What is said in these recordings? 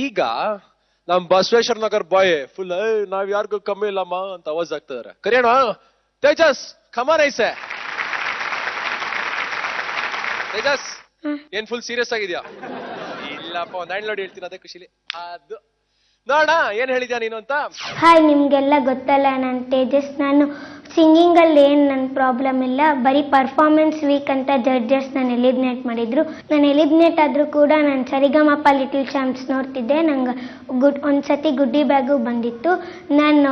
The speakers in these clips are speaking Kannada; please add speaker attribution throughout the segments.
Speaker 1: ಈಗ ನಮ್ ಬಸವೇಶ್ವರ ನಗರ್ ಬಾಯ್ ಫುಲ್ ನಾವ್ ಯಾರಿಗೂ ಕಮ್ಮಿ ಇಲ್ಲಮ್ಮ ಅಂತ ಅವಾಜ್ ಆಗ್ತಿದಾರೆ. ಕರಿಯೋಣ ತೇಜಸ್, ಕಮಾನ್ ಐಸೆ. ತೇಜಸ್ ಏನ್ ಫುಲ್ ಸೀರಿಯಸ್ ಆಗಿದ್ಯಾ? ಇಲ್ಲಪ್ಪ, ಒಂದ್ ಹ್ಯಾಂಡ್ ಲೋಡ್ ಹೇಳ್ತೀನಿ, ಅದೇ ಖುಷಿಲಿ. ಅದು ನೋಡ ಏನ್ ಹೇಳಿದ್ಯಾ ನೀನು ಅಂತ.
Speaker 2: ಹಾಯ್, ನಿಮ್ಗೆಲ್ಲ ಗೊತ್ತಲ್ಲ ನಾನು ತೇಜಸ್. ನಾನು ಸಿಂಗಿಂಗ್ ಅಲ್ಲಿ ಏನು ನನ್ನ ಪ್ರಾಬ್ಲಮ್ ಇಲ್ಲ, ಬರೀ ಪರ್ಫಾರ್ಮೆನ್ಸ್ ವೀಕ್ ಅಂತ ಜಡ್ಜಸ್ ನಾನು ಎಲಿಮಿನೇಟ್ ಮಾಡಿದ್ರು. ನಾನು ಎಲಿಮಿನೇಟ್ ಆದ್ರೂ ಕೂಡ ನಾನು ಸರಿಗಮಪ ಲಿಟಲ್ ಚಾಂಪ್ಸ್ ನೋಡ್ತಿದ್ದೆ. ನಂಗೆ ಒಂದ್ಸತಿ ಗುಡ್ಡಿ ಬ್ಯಾಗು ಬಂದಿತ್ತು. ನಾನು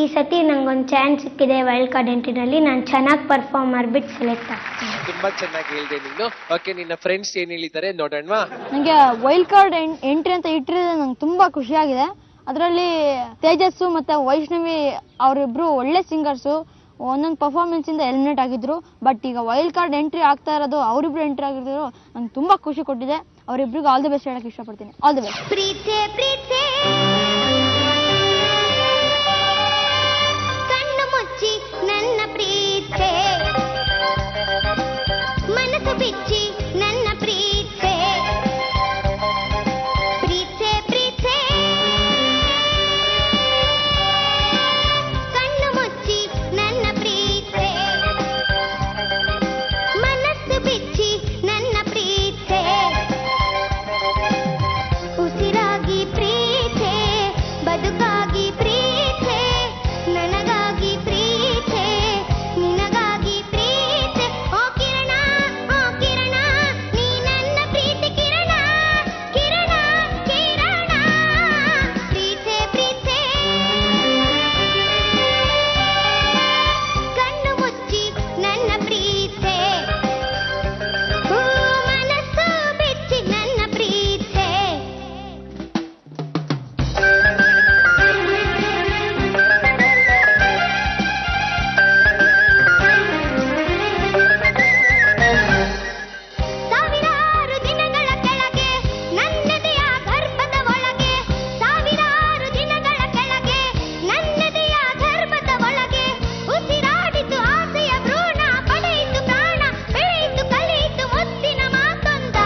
Speaker 2: ಈ ಸತಿ ನಂಗೊಂದು ಚಾನ್ಸ್ ಸಿಕ್ಕಿದೆ ವೈಲ್ಡ್ ಕಾರ್ಡ್ ಎಂಟ್ರಿನಲ್ಲಿ. ನಾನು ಚೆನ್ನಾಗಿ ಪರ್ಫಾರ್ಮ್ ಮಾಡ್ಬಿಟ್ಟು ಸೆಲೆಕ್ಟ್ ಆಗ್ತೀನಿ.
Speaker 1: ತುಂಬಾ ಚೆನ್ನಾಗಿ ಹೇಳಿದೆ ನೀನು. ಓಕೆ, ನಿನ್ನ ಫ್ರೆಂಡ್ಸ್ ಏನ್ ಹೇಳಿದ್ದಾರೆ ನೋಡೋಣ.
Speaker 3: ನನಗೆ ವೈಲ್ಡ್ ಕಾರ್ಡ್ ಎಂಟ್ರಿ ಅಂತ ಇಟ್ಟಿರೋದು ನಂಗೆ ತುಂಬಾ ಖುಷಿಯಾಗಿದೆ. ಅದರಲ್ಲಿ ತೇಜಸ್ಸು ಮತ್ತೆ ವೈಷ್ಣವಿ ಅವರಿಬ್ರು ಒಳ್ಳೆ ಸಿಂಗರ್ಸು. ಒಂದೊಂದು ಪರ್ಫಾರ್ಮೆನ್ಸ್ ಇಂದ ಎಲಿಮಿನೇಟ್ ಆಗಿದ್ರು. ಬಟ್ ಈಗ ವೈಲ್ಡ್ ಕಾರ್ಡ್ ಎಂಟ್ರಿ ಆಗ್ತಾ ಇರೋದು ಅವರಿಬ್ರು ಎಂಟ್ರಿ ಆಗಿದ್ರು ನಂಗೆ ತುಂಬಾ ಖುಷಿ ಕೊಟ್ಟಿದೆ. ಅವರಿಬ್ರಿಗೆ ಆಲ್ ದಿ ಬೆಸ್ಟ್ ಹೇಳಕ್ ಇಷ್ಟಪಡ್ತೀನಿ. All the best.
Speaker 2: ಪ್ರೀತಿ ಪ್ರೀತಿ ಕಣ್ಣು ಮುಚ್ಚಿ ನನ್ನ ಪ್ರೀತಿ, ಮನಸ್ಸು ಬಿಚ್ಚಿ ನನ್ನ ಪ್ರೀತಿ, ಪ್ರೀತಿ ಪ್ರೀತಿ ಕಣ್ಣು ಮುಚ್ಚಿ ನನ್ನ ಪ್ರೀತಿ, ಮನಸ್ಸು ಬಿಚ್ಚಿ ನನ್ನ ಪ್ರೀತಿ, ಉಸಿರಾಗಿ ಪ್ರೀತಿ, ಬದುಕಾಗಿ ಪ್ರೀತಿ, ನನಗಾಗಿ ಪ್ರೀತಿ, ನಿನಗಾಗಿ ಪ್ರೀತಿ. ಓ ಕಿರಣ, ಓ ಕಿರಣ, ನೀ ನನ್ನ ಪ್ರೀತಿ ಕಿರಣ, ಕಿರಣ ಕಿರಣ, ಪ್ರೀತಿ ಪ್ರೀತಿ ಕಣ್ಣು ಮುಚ್ಚಿ ನನ್ನ ಪ್ರೀತಿ, ಮನಸ್ಸು ಬಿಚ್ಚಿ ನನ್ನ ಪ್ರೀತಿ. ಸಾವಿರಾರು ದಿನಗಳ ಕೆಳಗೆ ನನ್ನದೆಯ ಗರ್ಭದ ಒಳಗೆ, ಸಾವಿರಾರು ದಿನಗಳ ಕೆಳಗೆ ನನ್ನದೆಯ ಗರ್ಭದ ಒಳಗೆ ಉಸಿರಾಡಿತು ಆಸೆಯ ಭ್ರೂಣ, ಪಡೆಯಿತು ಪ್ರಾಣ, ಬೆಳೆಯಿತು ಕಲಿಯಿತು ಮುತ್ತಿನ ಮಾತೊಂದ.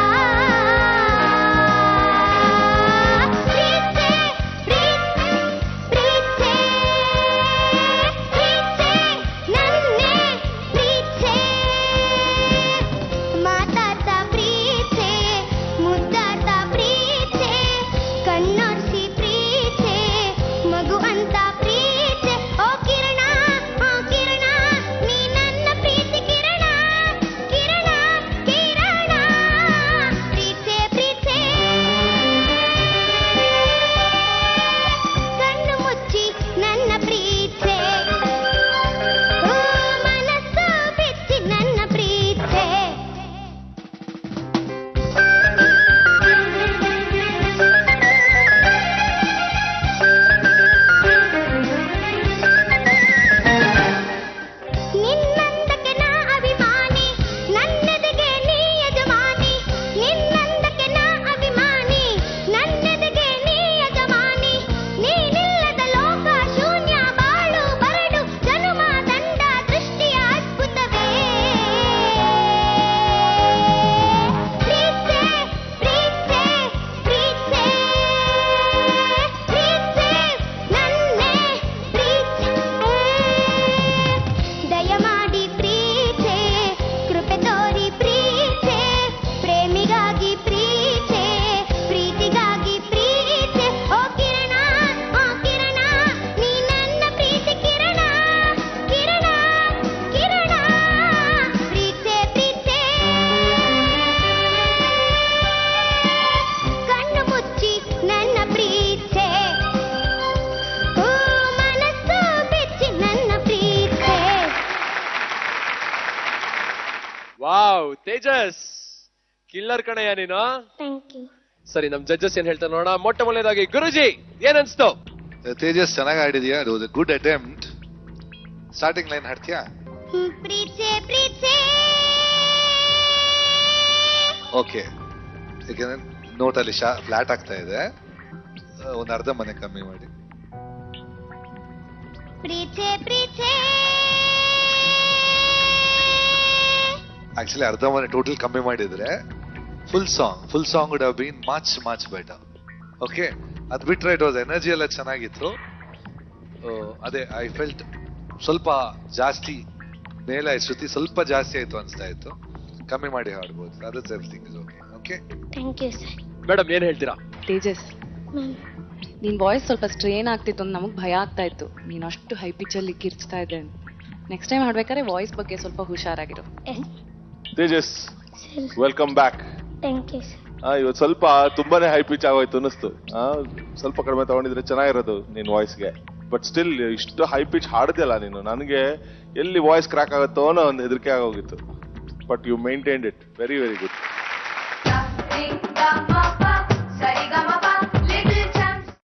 Speaker 2: ಪ್ರೀತಿ ಪ್ರೀತಿ ಪ್ರೀತಿ ಪ್ರೀತಿ ನನ್ನೇ ಪ್ರೀತಿ, ಮಾತಾಡ್ತ ಪ್ರೀತಿ, ಮುದ್ದಾಡ್ತ ಪ್ರೀತಿ, ಕಣ್ಣೊರ್ಸಿ ಪ್ರೀತಿ, ಮಗು ಅಂತ ಪ್ರೀತಿ. ಓ ಕಿರಣ, ಓ ಕಿರಣ, ನೀ ನನ್ನ ಪ್ರೀತಿ ಕಿರಣ, ಕಿರಣ ಕಿರಣ, ಪ್ರೀತಿ ಪ್ರೀತಿ ಕಣ್ಣು ಮುಚ್ಚಿ ನನ್ನ ಪ್ರೀತಿ, ಮನಸ್ಸು ಬಿಚ್ಚಿ ನನ್ನ ಪ್ರೀತಿ. ನಿನ್ನಂದಕ್ಕೆ ನಾ ಅಭಿಮಾನಿ, ನನ್ನೆದೆಗೆ ನೀ ಯಜಮಾನಿ, ನಿನ್ನಂದಕ್ಕೆ ನಾ ಅಭಿಮಾನಿ, ನನ್ನೆದೆಗೆ ನೀ ಯಜಮಾನಿ, ನೀನಿಲ್ಲದ ಲೋಕ ಶೂನ್ಯ, ಬಾಳು ಬರಡು ಜನುಮ ದಂಡ ದೃಷ್ಟಿಯ ಅದ್ಭುತವೇ. ಪ್ರೀತಿ ಪ್ರೀತಿ ಪ್ರೀತಿ ಪ್ರೀತಿ ನನ್ನೇ ಪ್ರೀತಿ, ದಯಮಾಡಿ ಪ್ರೀತಿ, ಕೃಪೆ ತೋರಿ ಪ್ರೀತಿ, ಪ್ರೇಮಿಗಾಗಿ ಪ್ರೀತಿ, ಪ್ರೀತಿಗಾಗಿ ಪ್ರೀತಿ. ಓ ಕಿರಣ, ಓ ಕಿರಣ, ನೀ ನನ್ನ ಪ್ರೀತಿ ಕಿರಣ, ಕಿರಣ ಕಿರಣ, ಪ್ರೀತಿ ಪ್ರೀತಿ ಕಣ್ಣು ಮುಚ್ಚಿ ನನ್ನ ಪ್ರೀತಿ, ಮನಸ್ಸು ಬಿಚ್ಚಿ ನನ್ನ ಪ್ರೀತಿ.
Speaker 1: ವಾವ್ ತೇಜಸ್, ಕಿಲ್ಲರ್ ಕಣಯ್ಯ ನೀನು.
Speaker 2: Thank you.
Speaker 1: ಸರಿ, ನಮ್ ಜಡ್ಜಸ್ ಏನ್ ಹೇಳ್ತಾರೆ ನೋಡೋಣ. ಮೊಟ್ಟ ಮೊದಲನೇದಾಗಿ ಗುರುಜಿ ಏನ್ ಅನ್ಸ್ತು?
Speaker 4: ತೇಜಸ್ ಚೆನ್ನಾಗಿ ಆಡಿದ್ಯಾ, it was a good attempt. Starting line ಹಾಡ್ತೀಯಾ?
Speaker 2: ಪ್ರೀತಿ ಪ್ರೀತಿ
Speaker 4: ಓಕೆ, ಯಾಕಂದ್ರೆ ನೋಟ್ ಅಲ್ಲಿ ಫ್ಲಾಟ್ ಆಗ್ತಾ ಇದೆ, ಒಂದ್ ಅರ್ಧ ಮನೆ ಕಮ್ಮಿ ಮಾಡಿ.
Speaker 2: ಪ್ರೀತಿ ಪ್ರೀತಿ
Speaker 4: ಆಕ್ಚುಲಿ ಅರ್ಧ ಮನೆ ಟೋಟಲ್ ಕಮ್ಮಿ ಮಾಡಿದ್ರೆ full song would have been much better. Okay, ಅದ್ ಬಿಟ್ರೆ ಇಟ್ ವಾಸ್ ಎನರ್ಜಿ ಎಲ್ಲ ಚೆನ್ನಾಗಿತ್ತು. ಅದೇ ಐ ಫೆಲ್ಟ್ ಸ್ವಲ್ಪ ಜಾಸ್ತಿ ಮೇಲೆ ಶ್ರುತಿ ಸ್ವಲ್ಪ ಜಾಸ್ತಿ ಆಯ್ತು ಅನ್ಸ್ತಾ ಇತ್ತು. ಕಮ್ಮಿ ಮಾಡಿ ಹಾಡ್ಬೋದು. ಅದಕ್ಕೆ everything is okay. Okay,
Speaker 2: thank you sir.
Speaker 1: Madam ಏನ್ ಹೇಳ್ತೀರಾ?
Speaker 5: ತೇಜಸ್,
Speaker 2: ಮ್ಯಾಮ್
Speaker 5: ನಿನ್ ವಾಯ್ಸ್ ಸ್ವಲ್ಪ ಸ್ಟ್ರೇನ್ ಆಗ್ತಿತ್ತು ಅಂತ ನಮಗ್ ಭಯ ಆಗ್ತಾ ಇತ್ತು. ನೀನ್ ಅಷ್ಟು ಹೈ ಪಿಚ್ ಅಲ್ಲಿ ಕಿರ್ಚ್ತಾ ಇದ್ದೆ. ನೆಕ್ಸ್ಟ್ ಟೈಮ್ ಹಾಡ್ಬೇಕಾದ್ರೆ ವಾಯ್ಸ್ ಬಗ್ಗೆ ಸ್ವಲ್ಪ ಹುಷಾರಾಗಿರು.
Speaker 6: Tejas, welcome back.
Speaker 2: Thank you sir.
Speaker 6: ಇವತ್ತು ಸ್ವಲ್ಪ ತುಂಬಾನೇ ಹೈ ಪಿಚ್ ಆಗೋಯ್ತು ಅನ್ನಿಸ್ತು. ಸ್ವಲ್ಪ ಕಡಿಮೆ ತಗೊಂಡಿದ್ರೆ ಚೆನ್ನಾಗಿರೋದು ನಿನ್ ವಾಯ್ಸ್ಗೆ. ಬಟ್ ಸ್ಟಿಲ್ ಇಷ್ಟು ಹೈ ಪಿಚ್ ಹಾಡ್ದಿಲ್ಲ ನೀನು. ನನಗೆ ಎಲ್ಲಿ ವಾಯ್ಸ್ ಕ್ರ್ಯಾಕ್ ಆಗುತ್ತೋ ಅನ್ನೋ ಒಂದು ಹೆದರಿಕೆ ಆಗೋಗಿತ್ತು. But you maintained it very very good.